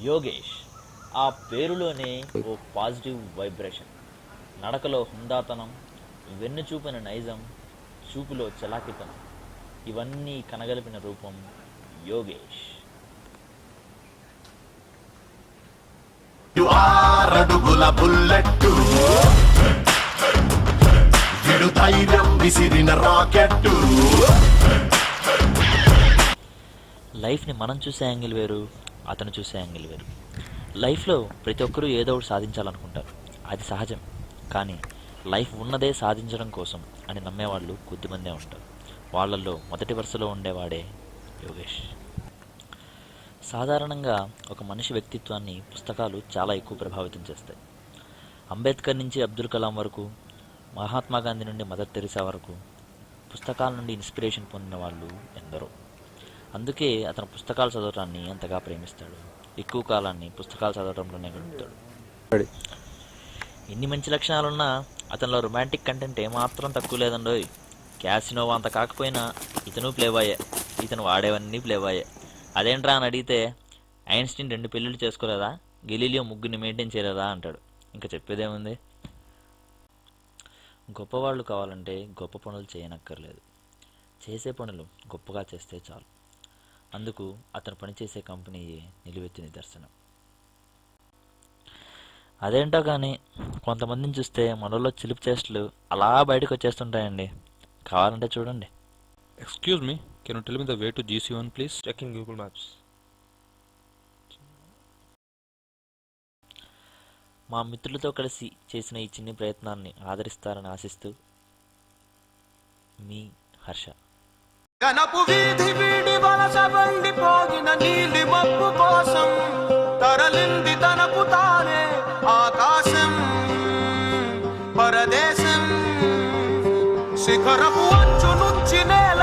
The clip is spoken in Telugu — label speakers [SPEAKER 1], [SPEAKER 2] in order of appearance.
[SPEAKER 1] యోగేష్ ఆ పేరులోనే ఓ పాజిటివ్ వైబ్రేషన్. నడకలో హుందాతనం, వెన్ను చూపిన నైజం, చూపులో చలాకితనం, ఇవన్నీ కనగలిపిన రూపం యోగేష్.
[SPEAKER 2] అడుగుల బుల్లెట్టు, ధైర్యం విసిరిన రాకెట్టు.
[SPEAKER 1] లైఫ్ని మనం చూసే యాంగిల్ వేరు, అతను చూసే యాంగిల్ వేరు. లైఫ్లో ప్రతి ఒక్కరూ ఏదో ఒకటి సాధించాలనుకుంటారు, అది సహజం. కానీ లైఫ్ ఉన్నదే సాధించడం కోసం అని నమ్మేవాళ్ళు కొద్దిమందే ఉంటారు. వాళ్ళల్లో మొదటి వరుసలో ఉండేవాడే యోగేష్. సాధారణంగా ఒక మనిషి వ్యక్తిత్వాన్ని పుస్తకాలు చాలా ఎక్కువ ప్రభావితం చేస్తాయి. అంబేద్కర్ నుంచి అబ్దుల్ కలాం వరకు, మహాత్మా గాంధీ నుండి మదర్ తెరిసా వరకు పుస్తకాల నుండి ఇన్స్పిరేషన్ పొందిన వాళ్ళు ఎందరో. అందుకే అతను పుస్తకాలు చదవటాన్ని అంతగా ప్రేమిస్తాడు. ఎక్కువ కాలాన్ని పుస్తకాలు చదవడంలోనే గడుపుతాడు. ఎన్ని మంచి లక్షణాలున్నా అతనిలో రొమాంటిక్ కంటెంట్ ఏమాత్రం తక్కువ లేదండోయ్. క్యాసినోవా అంత కాకపోయినా ఇతను ప్లేబాయే, ఇతను వాడేవన్నీ ప్లేబాయే. అదేంట్రా అని అడిగితే ఐన్స్టీన్ 2 పెళ్ళిళ్ళు చేసుకోలేదా, గెలీలియో 3 మెయింటైన్ చేయలేదా అంటాడు. ఇంకా చెప్పేదేముంది. గొప్పవాళ్ళు కావాలంటే గొప్ప పనులు చేయనక్కర్లేదు, చేసే పనులు గొప్పగా చేస్తే చాలు. అందుకు అతను పనిచేసే కంపెనీయే నిలువెత్తి నిదర్శనం. అదేంటో కానీ కొంతమందిని చూస్తే మనలో చిలిపి చేష్టలు అలా బయటకు వచ్చేస్తుంటాయండి. కావాలంటే చూడండి.
[SPEAKER 3] Excuse me, can you tell me the way to GC1 please? Checking Google Maps.
[SPEAKER 1] మా మిత్రులతో కలిసి చేసిన ఈ చిన్ని ప్రయత్నాన్ని ఆదరిస్తారని ఆశిస్తూ మీ హర్ష.
[SPEAKER 4] కనపు వీధి వీడి వలస వండిపోయిన నీలి మబ్బు కోసం తరలింది తనకు తానే ఆకాశం పరదేశం. శిఖరపు అంచు నుంచి నేల